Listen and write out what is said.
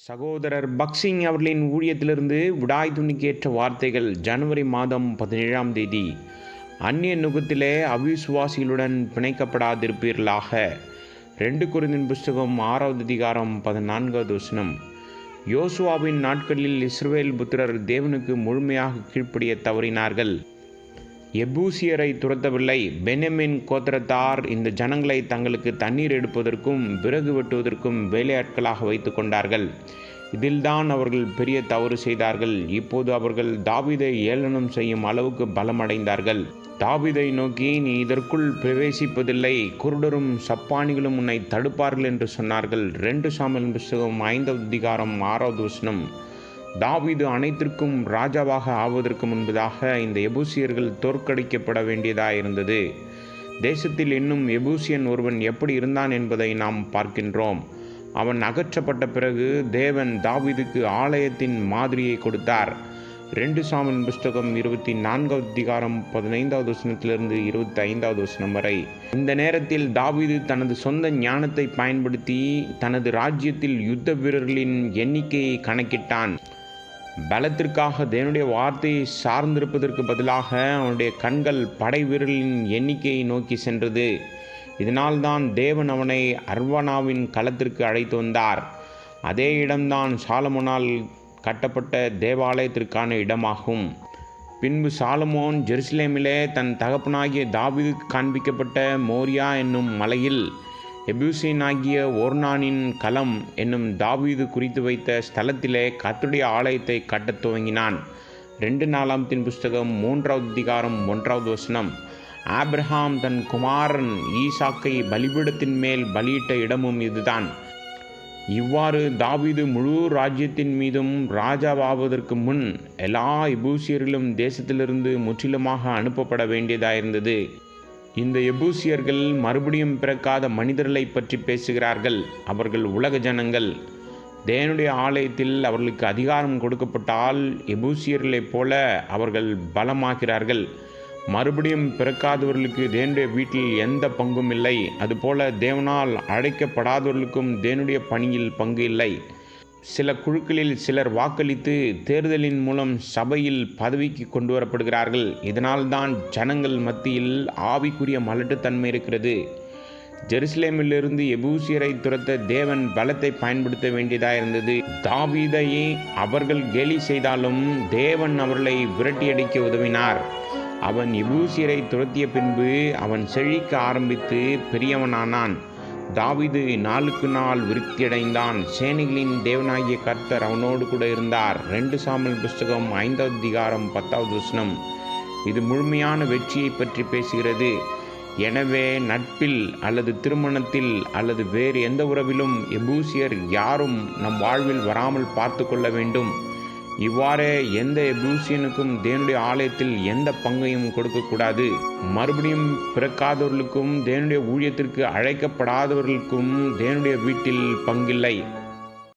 சகோதரர் பக்சிங் அவர்களின் ஊழியத்திலிருந்து விடாய் துணிக்கேற்ற வார்த்தைகள். ஜனவரி மாதம் 17ஆம் தேதி. அந்நிய நுகத்திலே அவிசுவாசிகளுடன் பிணைக்கப்படாதிருப்பீர்களாக. 2 கொரிந்தியர் புஸ்தகம் 6வது அதிகாரம் 14வது வசனம். யோசுவாவின் நாட்களில் இஸ்ரவேல் புத்திரர் தேவனுக்கு முழுமையாக கீழ்ப்படிய தவறினார்கள். எபூசியரை துரத்தவில்லை. பென்யமீன் கோத்திரத்தார் இந்த ஜனங்களை தங்களுக்கு தண்ணீர் எடுப்பதற்கும் விறகு வெட்டுவதற்கும் வேலையாட்களாக வைத்து கொண்டார்கள். இதில்தான் அவர்கள் பெரிய தவறு செய்தார்கள். இப்போது அவர்கள் தாவீதை ஏளனம் செய்யும் அளவுக்கு பலமடைந்தார்கள். தாவீதை நோக்கி, நீ இதற்குள் பிரவேசிப்பதில்லை, குருடரும் சப்பானிகளும் உன்னை தடுப்பார்கள் என்று சொன்னார்கள். 2 சாமுவேல் புஸ்தகம் 5வது அதிகாரம் 6வது வசனம். தாவீது அனைத்திற்கும் ராஜாவாக ஆவதற்கு முன்பதாக இந்த எபூசியர்கள் தோற்கடிக்கப்பட வேண்டியதாயிருந்தது. தேசத்தில் இன்னும் எபூசியன் ஒருவன் எப்படி இருந்தான் என்பதை நாம் பார்க்கின்றோம். அவன் அகற்றப்பட்ட பிறகு தேவன் தாவீதுக்கு ஆலயத்தின் மாதிரியை கொடுத்தார். 2 சாமுவேல் புஸ்தகம் 24வது அதிகாரம் 15வது வசனத்திலிருந்து 25வது வசனம் வரை. இந்த நேரத்தில் தாவீது தனது சொந்த ஞானத்தை பயன்படுத்தி தனது ராஜ்யத்தில் யுத்த வீரர்களின் எண்ணிக்கையை கணக்கிட்டான். பலத்திற்காக தேவனுடைய வார்த்தையை சார்ந்திருப்பதற்கு பதிலாக அவனுடைய கண்கள் படை வீரர்களின் எண்ணிக்கையை நோக்கி சென்றது. இதனால்தான் தேவன் அவனை அர்வனாவின் களத்திற்கு அழைத்து வந்தார். அதே இடம்தான் சாலமோனால் கட்டப்பட்ட தேவாலயத்திற்கான இடமாகும். பின்பு சாலமோன் ஜெருசலேமிலே தன் தகப்பனாகிய தாவீதுக்கு காண்பிக்கப்பட்ட மோரியா என்னும் மலையில் எபூசியனாகிய ஒர்னானின் களம் என்னும் தாவீது குறித்து வைத்த ஸ்தலத்திலே கர்த்தருடைய ஆலயத்தை கட்டத் துவங்கினான். 2 நாளாகமத்தின் புஸ்தகம் 3வது அதிகாரம் 1வது வசனம். ஆபிரகாம் தன் குமாரன் ஈசாக்கை பலிபீடத்தின் மேல் பலியிட்ட இடமும் இதுதான். இவ்வாறு தாவீது முழு ராஜ்யத்தின் மீதும் ராஜாவாவதற்கு முன் எல்லா எபூசியர்களும் தேசத்திலிருந்து முற்றிலுமாக அனுப்பப்பட வேண்டியதாயிருந்தது. இந்த எபூசியர்கள் மறுபடியும் பிறக்காத மனிதர்களை பற்றி பேசுகிறார்கள். அவர்கள் உலக ஜனங்கள். தேவனுடைய ஆலயத்தில் அவர்களுக்கு அதிகாரம் கொடுக்கப்பட்டால் எபூசியர்களைப் போல அவர்கள் பலமாகிறார்கள். மறுபடியும் பிறக்காதவர்களுக்கு தேவனுடைய வீட்டில் எந்த பங்கும் இல்லை. அதுபோல தேவனால் அழைக்கப்படாதவர்களுக்கும் தேவனுடைய பணியில் பங்கு இல்லை. சில குழுக்களில் சிலர் வாக்களித்து தேர்தலின் மூலம் சபையில் பதவிக்கு கொண்டு வரப்படுகிறார்கள். இதனால்தான் ஜனங்கள் மத்தியில் ஆவிக்குரிய மலட்டுத்தன்மை இருக்கிறது. ஜெருசலேமிலிருந்து எபூசியரை துரத்த தேவன் பலத்தை பயன்படுத்த வேண்டியதாயிருந்தது. தாவீதை அவர்கள் கேலி செய்தாலும் தேவன் அவர்களை விரட்டியடிக்க உதவினார். அவன் எபூசியரை துரத்திய பின்பு அவன் செழிக்க ஆரம்பித்து பெரியவனானான். தாவீது நாளுக்கு நாள் விருத்தியடைந்தான். சேனைகளின் தேவனாகிய கர்த்தர் அவனோடு கூட இருந்தார். 2 சாமுவேல் புஸ்தகம் 5வது அதிகாரம் 10வது வசனம். இது முழுமையான வெற்றியை பற்றி பேசுகிறது. எனவே நட்பில் அல்லது திருமணத்தில் அல்லது வேறு எந்த உறவிலும் எபூசியர் யாரும் நம் வாழ்வில் வராமல் பார்த்து கொள்ள வேண்டும். இவ்வாறே எந்த எபூசியனுக்கும் தேவனுடைய ஆலயத்தில் எந்த பங்கையும் கொடுக்கக்கூடாது. மறுபடியும் பிறக்காதவர்களுக்கும் தேவனுடைய ஊழியத்திற்கு அழைக்கப்படாதவர்களுக்கும் தேவனுடைய வீட்டில் பங்கில்லை.